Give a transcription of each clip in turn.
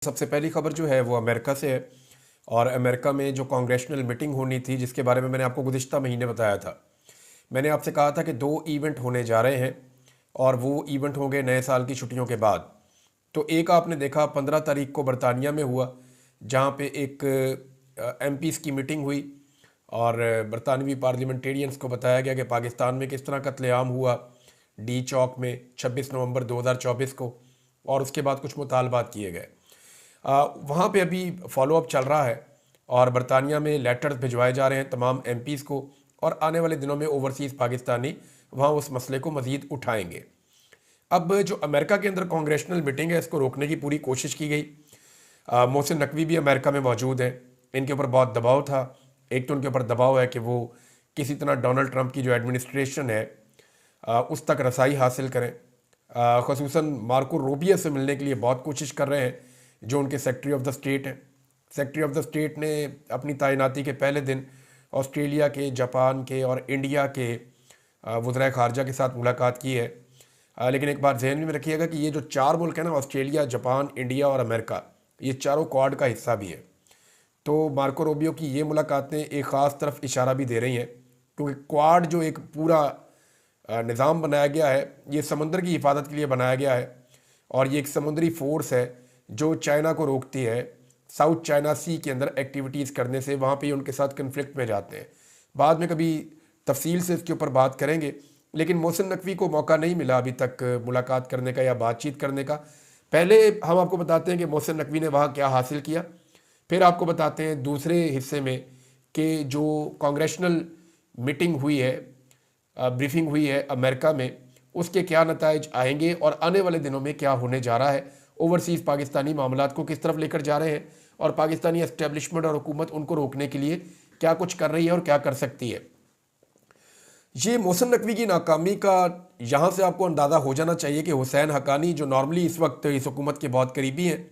सबसे पहली खबर जो है वो अमेरिका से है। और अमेरिका में जो कांग्रेशनल मीटिंग होनी थी, जिसके बारे में मैंने आपको गुज़िश्ता महीने बताया था, मैंने आपसे कहा था कि 2 इवेंट होने जा रहे हैं और वो इवेंट होंगे नए साल की छुट्टियों के बाद। तो एक आपने देखा 15 तारीख को बरतानिया में हुआ, जहाँ पे एक एमपीज़ की मीटिंग हुई और बरतानवी पार्लियामेंटेरियंस को बताया गया कि पाकिस्तान में किस तरह कत्लेआम हुआ डी चौक में 26 नवंबर 2024 को, और उसके बाद कुछ मुतालबात किए गए। वहाँ पे अभी फॉलोअप चल रहा है और बरतानिया में लेटर्स भिजवाए जा रहे हैं तमाम एमपीज़ को, और आने वाले दिनों में ओवरसीज़ पाकिस्तानी वहाँ उस मसले को मज़ीद उठाएंगे। अब जो अमेरिका के अंदर कांग्रेशनल मीटिंग है, इसको रोकने की पूरी कोशिश की गई। मोहसिन नकवी भी अमेरिका में मौजूद हैं। इनके ऊपर बहुत दबाव था। एक तो उनके ऊपर दबाव है कि वो किसी तरह डोनाल्ड ट्रंप की जो एडमिनिस्ट्रेशन है उस तक रसाई हासिल करें। ख़ुसूसन मार्को रूबियो से मिलने के लिए बहुत कोशिश कर रहे हैं, जो उनके सेक्रेटरी ऑफ द स्टेट हैं। सेक्रेटरी ऑफ द स्टेट ने अपनी तैनाती के पहले दिन ऑस्ट्रेलिया के, जापान के और इंडिया के वज़राए ख़ारजा के साथ मुलाकात की है। लेकिन एक बात जहन में रखिएगा कि ये जो 4 मुल्क हैं ना, ऑस्ट्रेलिया, जापान, इंडिया और अमेरिका, ये चारों क्वाड का हिस्सा भी है। तो मार्को रूबियो की ये मुलाकातें एक ख़ास तरफ इशारा भी दे रही हैं, क्योंकि क्वाड जो एक पूरा निज़ाम बनाया गया है, ये समंदर की हिफाजत के लिए बनाया गया है, और ये एक समुद्री फोर्स है जो चाइना को रोकती है साउथ चाइना सी के अंदर एक्टिविटीज़ करने से। वहाँ पे उनके साथ कन्फ्लिक्ट में जाते हैं। बाद में कभी तफसील से इसके ऊपर बात करेंगे, लेकिन मोहसिन नकवी को मौका नहीं मिला अभी तक मुलाकात करने का या बातचीत करने का। पहले हम आपको बताते हैं कि मोहसिन नकवी ने वहाँ क्या हासिल किया, फिर आपको बताते हैं दूसरे हिस्से में कि जो कांग्रेशनल मीटिंग हुई है, ब्रीफिंग हुई है अमेरिका में, उसके क्या नताइज आएंगे और आने वाले दिनों में क्या होने जा रहा है, ओवरसीज़ पाकिस्तानी मामलात को किस तरफ लेकर जा रहे हैं, और पाकिस्तानी एस्टेब्लिशमेंट और हुकूमत उनको रोकने के लिए क्या कुछ कर रही है और क्या कर सकती है। ये मोहसिन नकवी की नाकामी का यहाँ से आपको अंदाज़ा हो जाना चाहिए कि हुसैन हक्कानी, जो नॉर्मली इस वक्त इस हुकूमत के बहुत करीबी हैं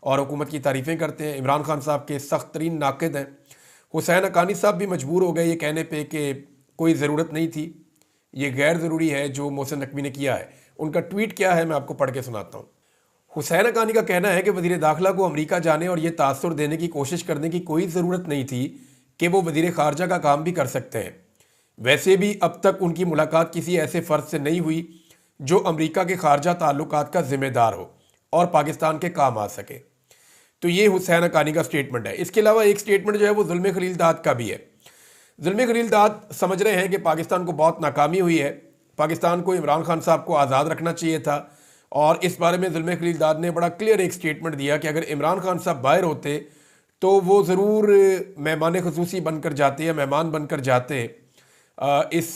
और हुकूमत की तारीफ़ें करते हैं, इमरान खान साहब के सख्त तरीन नाक़िद हैं, हुसैन हक्कानी साहब भी मजबूर हो गए ये कहने पे कि कोई ज़रूरत नहीं थी, ये गैर ज़रूरी है जो मोहसिन नकवी ने किया है। उनका ट्वीट क्या है, मैं आपको पढ़ के सुनाता हूँ। हुसैन हक्कानी का कहना है कि वज़ीर दाखिला को अमेरिका जाने और ये तासुर देने की कोशिश करने की कोई ज़रूरत नहीं थी कि वो वज़ीर ख़ारजा का काम भी कर सकते हैं। वैसे भी अब तक उनकी मुलाकात किसी ऐसे फ़र्द से नहीं हुई जो अमेरिका के ख़ारजा ताल्लुकात का ज़िम्मेदार हो और पाकिस्तान के काम आ सके। तो ये हुसैन हक्कानी का स्टेटमेंट है। इसके अलावा एक स्टेटमेंट जो है वो ज़ुल्म खलीलदाद का भी है। ज़ुल्म खलीलदाद समझ रहे हैं कि पाकिस्तान को बहुत नाकामी हुई है, पाकिस्तान को इमरान खान साहब को आज़ाद रखना चाहिए था, और इस बारे में ज़ुल्म खलीलदाद ने बड़ा क्लियर एक स्टेटमेंट दिया कि अगर इमरान खान साहब बाहर होते तो वो ज़रूर मेहमान खसूसी बनकर जाते या मेहमान बनकर जाते इस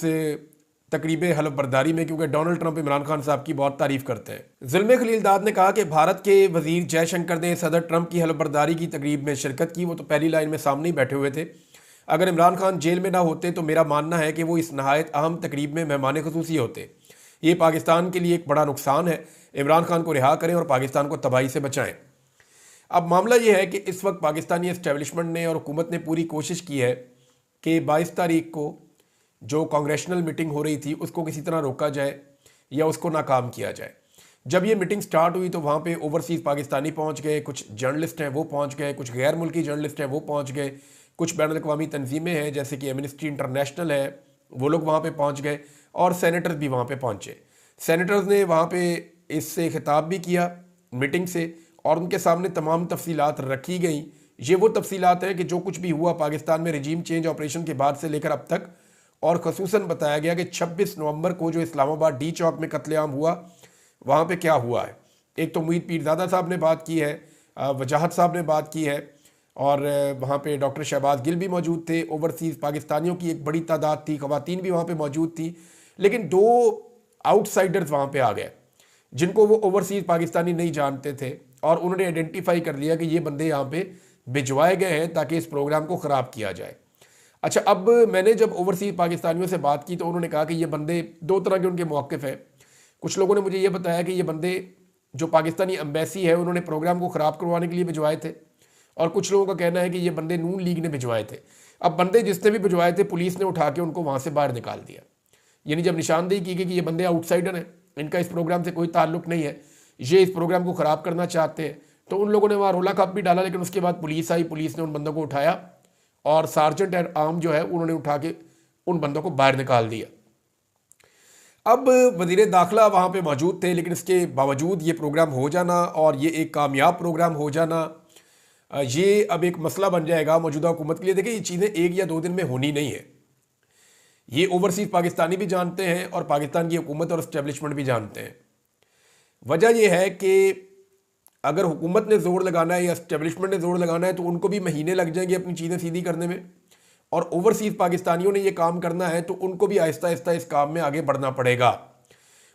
तकरीब हलफ बर्दारी में, क्योंकि डोनाल्ड ट्रंप इमरान खान साहब की बहुत तारीफ़ करते हैं। ज़ुल्म खलीलदाद ने कहा कि भारत के वज़ीर जयशंकर ने सदर ट्रंप की हलफ बर्दारी की तकरीब में शिरकत की। वो तो पहली लाइन में सामने ही बैठे हुए थे। अगर इमरान खान जेल में ना होते तो मेरा मानना है कि वो इस नहायत अहम तकरीब में मेहमान खसूसी होते। ये पाकिस्तान के लिए एक बड़ा नुकसान है। इमरान खान को रिहा करें और पाकिस्तान को तबाही से बचाएं। अब मामला ये है कि इस वक्त पाकिस्तानी एस्टेब्लिशमेंट ने और हुकूमत ने पूरी कोशिश की है कि 22 तारीख को जो कांग्रेशनल मीटिंग हो रही थी उसको किसी तरह रोका जाए या उसको नाकाम किया जाए। जब ये मीटिंग स्टार्ट हुई तो वहाँ पे ओवरसीज़ पाकिस्तानी पहुँच गए, कुछ जर्नलिस्ट हैं वो पहुँच गए, कुछ गैर मुल्की जर्नलिस्ट हैं वो पहुँच गए, कुछ बैनुल अक़वामी तंजीमें हैं जैसे कि एमनेस्टी इंटरनेशनल है, वो लोग वहाँ पे पहुँच गए, और सेनेटर्स भी वहाँ पे पहुँचे। सेनेटर्स ने वहाँ पे इससे खिताब भी किया मीटिंग से, और उनके सामने तमाम तफसीलात रखी गई। ये वो तफसीलात हैं कि जो कुछ भी हुआ पाकिस्तान में रजीम चेंज ऑपरेशन के बाद से लेकर अब तक, और खसूसन बताया गया कि 26 नवंबर को जो इस्लामाबाद डी चौक में कत्लेआम हुआ वहाँ पे क्या हुआ है। एक तो मुईद पीरज़ादा साहब ने बात की है, वजाहत साहब ने बात की है, और वहाँ पे डॉक्टर शहबाज गिल भी मौजूद थे। ओवरसीज़ पाकिस्तानियों की एक बड़ी तादाद थी, ख़वातीन भी वहाँ पे मौजूद थी, लेकिन 2 आउटसाइडर्स वहाँ पे आ गए जिनको वो ओवरसीज़ पाकिस्तानी नहीं जानते थे, और उन्होंने आइडेंटिफाई कर लिया कि ये बंदे यहाँ पे भिजवाए गए हैं ताकि इस प्रोग्राम को ख़राब किया जाए। अच्छा, अब मैंने जब ओवरसीज़ पाकिस्तानियों से बात की तो उन्होंने कहा कि ये बंदे 2 तरह के उनके मौक़िफ़ हैं। कुछ लोगों ने मुझे ये बताया कि ये बंदे जो पाकिस्तानी एम्बेसी है उन्होंने प्रोग्राम को ख़राब करवाने के लिए भिजवाए थे, और कुछ लोगों का कहना है कि ये बंदे नून लीग ने भिजवाए थे। अब बंदे जिसने भी भिजवाए थे पुलिस ने उठा के उनको वहाँ से बाहर निकाल दिया। यानी जब निशानदेही की गई कि ये बंदे आउटसाइडर हैं, इनका इस प्रोग्राम से कोई ताल्लुक नहीं है, ये इस प्रोग्राम को ख़राब करना चाहते हैं, तो उन लोगों ने वहाँ रोला कप भी डाला, लेकिन उसके बाद पुलिस आई, पुलिस ने उन बंदों को उठाया और सार्जेंट एट आर्म जो है उन्होंने उठा के उन बंदों को बाहर निकाल दिया। अब वज़ीर दाखिला वहाँ पे मौजूद थे, लेकिन इसके बावजूद ये प्रोग्राम हो जाना और ये एक कामयाब प्रोग्राम हो जाना, ये अब एक मसला बन जाएगा मौजूदा हुकूमत के लिए। देखिए, ये चीज़ें एक या दो दिन में होनी नहीं है, ये ओवरसीज़ पाकिस्तानी भी जानते हैं और पाकिस्तान की हुकूमत और इस्टेब्लिशमेंट भी जानते हैं। वजह यह है कि अगर हुकूमत ने ज़ोर लगाना है या इस्टेब्लिशमेंट ने ज़ोर लगाना है तो उनको भी महीने लग जाएंगे अपनी चीज़ें सीधी करने में, और ओवरसीज़ पाकिस्तानियों ने ये काम करना है तो उनको भी आहिस्ता आहिस्ता इस काम में आगे बढ़ना पड़ेगा।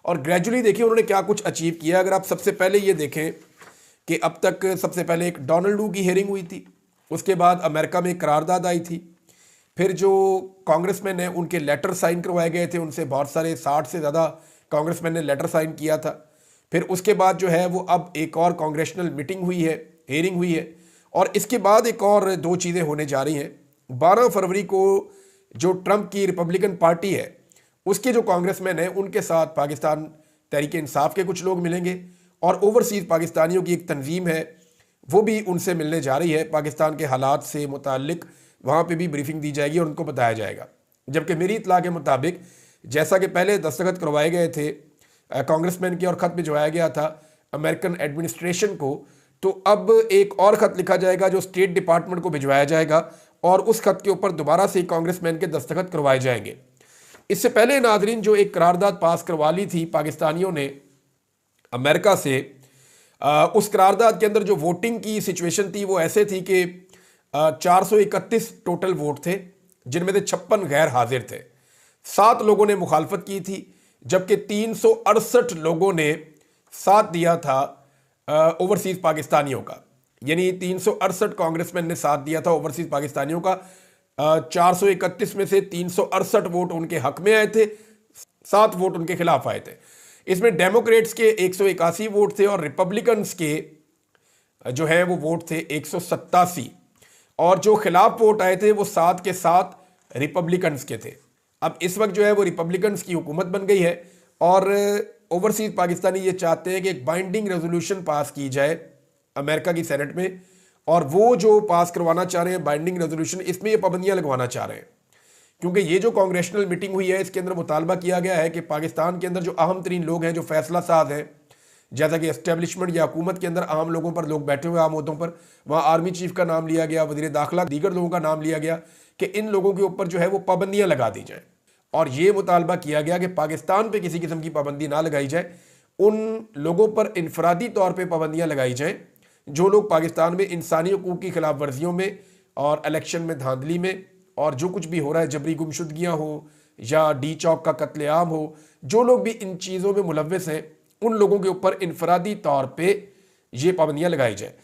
और ग्रेजुअली देखिए उन्होंने क्या कुछ अचीव किया। अगर आप सबसे पहले ये देखें कि अब तक सबसे पहले एक डोनाल्ड वू की हेयरिंग हुई थी, उसके बाद अमेरिका में एक करारदाद आई थी, फिर जो कांग्रेसमैन हैं उनके लेटर साइन करवाए गए थे, उनसे बहुत सारे 60 से ज़्यादा कांग्रेसमैन ने लेटर साइन किया था। फिर उसके बाद जो है वो अब एक और कांग्रेशनल मीटिंग हुई है, हेयरिंग हुई है, और इसके बाद एक और दो चीज़ें होने जा रही हैं। 12 फरवरी को जो ट्रंप की रिपब्लिकन पार्टी है उसके जो कांग्रेसमैन हैं उनके साथ पाकिस्तान तहरीक इंसाफ के कुछ लोग मिलेंगे, और ओवरसीज़ पाकिस्तानियों की एक तंजीम है वो भी उनसे मिलने जा रही है। पाकिस्तान के हालात से मुताल्लिक वहाँ पे भी ब्रीफिंग दी जाएगी और उनको बताया जाएगा। जबकि मेरी इत्तला के मुताबिक जैसा कि पहले दस्तखत करवाए गए थे कांग्रेसमैन के और ख़त भिजवाया गया था अमेरिकन एडमिनिस्ट्रेशन को, तो अब एक और ख़त लिखा जाएगा जो स्टेट डिपार्टमेंट को भिजवाया जाएगा और उस खत के ऊपर दोबारा से कांग्रेसमैन के दस्तखत करवाए जाएंगे। इससे पहले नाजरीन जो एक करारदाद पास करवा ली थी पाकिस्तानियों ने अमेरिका से, उस करारदाद के अंदर जो वोटिंग की सिचुएशन थी वो ऐसे थी कि 431 टोटल वोट थे, जिनमें से 56 गैर हाजिर थे, 7 लोगों ने मुखालफत की थी, जबकि 368 लोगों ने साथ दिया था ओवरसीज़ पाकिस्तानियों का। यानी 368 कांग्रेसमैन ने साथ दिया था ओवरसीज़ पाकिस्तानियों का। 431 में से 368 वोट उनके हक में आए थे, 7 वोट उनके खिलाफ आए थे। इसमें डेमोक्रेट्स के 181 वोट थे और रिपब्लिकन्स के जो है वो वोट थे 187, और जो खिलाफ वोट आए थे वो 7 के 7 रिपब्लिकन्स के थे। अब इस वक्त जो है वो रिपब्लिकन्स की हुकूमत बन गई है और ओवरसीज़ पाकिस्तानी ये चाहते हैं कि एक बाइंडिंग रेजोल्यूशन पास की जाए अमेरिका की सेनेट में, और वो जो पास करवाना चाह रहे हैं बाइंडिंग रेजोल्यूशन, इसमें ये पाबंदियां लगवाना चाह रहे हैं। क्योंकि ये जो कांग्रेशनल मीटिंग हुई है इसके अंदर मुतालबा किया गया है कि पाकिस्तान के अंदर जो अहम तरीन लोग हैं, जो फैसला साज हैं, जैसा कि एस्टेब्लिशमेंट या हुकूमत के अंदर आम लोगों पर लोग बैठे हुए आम मुद्दों पर, वहाँ आर्मी चीफ का नाम लिया गया, वज़ीर दाखिला, दीगर लोगों का नाम लिया गया कि इन लोगों के ऊपर जो है वो पाबंदियाँ लगा दी जाए। और ये मुतालबा किया गया कि पाकिस्तान पे किसी किस्म की पाबंदी ना लगाई जाए, उन लोगों पर इनफरादी तौर पे पाबंदियाँ लगाई जाएँ जो लोग पाकिस्तान में इंसानी हकूक़ की खिलाफ वर्जियों में और इलेक्शन में धांधली में और जो कुछ भी हो रहा है, जबरी गुमशुदगियाँ हो या डी चौक का कत्लेआम हो, जो लोग भी इन चीज़ों में मुलव्वस हैं उन लोगों के ऊपर इनफरादी तौर पर यह पाबंदियाँ लगाई जाए।